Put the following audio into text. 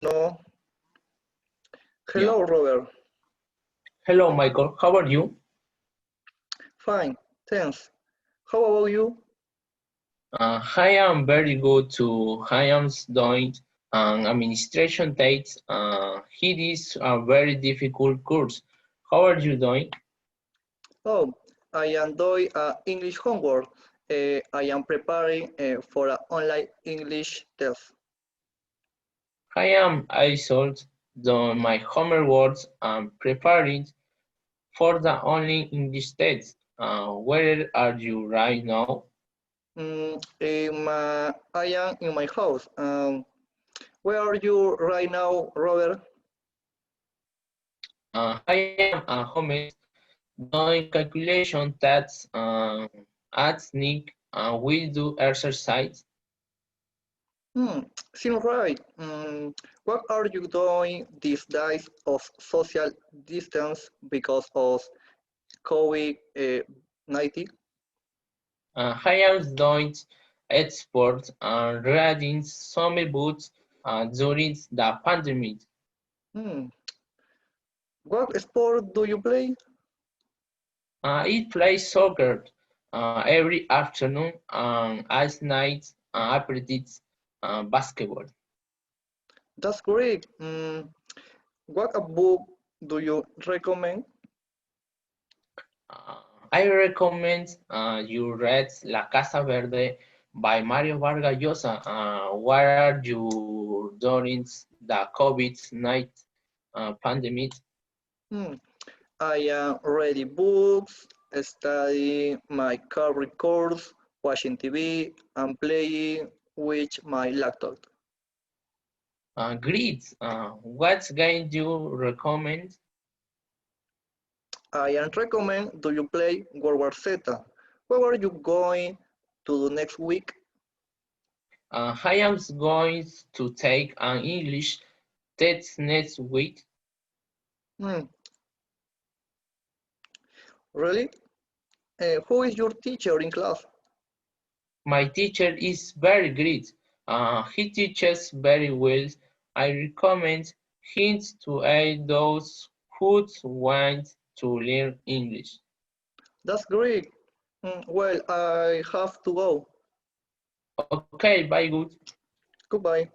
No. Yeah. Hello, Robert. Hello, Michael. How are you? Fine, thanks. How about you? I am very good too. I am doing an administration takes. It is a very difficult course. How are you doing? Oh, I am doing English homework. I am preparing for an online English test. I am also doing my homework and preparing for the online English test. Where are you right now? I am in my house. Where are you right now, Robert? I am at home doing calculation tasks at Nick will do exercise. Hmm, seems right. What are you doing these days of social distance because of COVID-19? I am doing sports and reading summer books during the pandemic. Hmm, what sport do you play? I play soccer every afternoon and at night I practice basketball. That's great. What a book do you recommend? Uh, I recommend you read La Casa Verde by Mario Vargas Llosa. What are you during the COVID-19 pandemic? Hmm, I am reading books, studying my career course, watching TV, and playing with my laptop. Great. What game do you recommend? I am recommend do you play World War Z? What are you going to do next week? I am going to take an English test next week. Hmm, really? Who is your teacher in class? My teacher is very great. He teaches very well. I recommend him to aid those who want to learn English. That's great. Well, I have to go. Okay, bye good. Goodbye.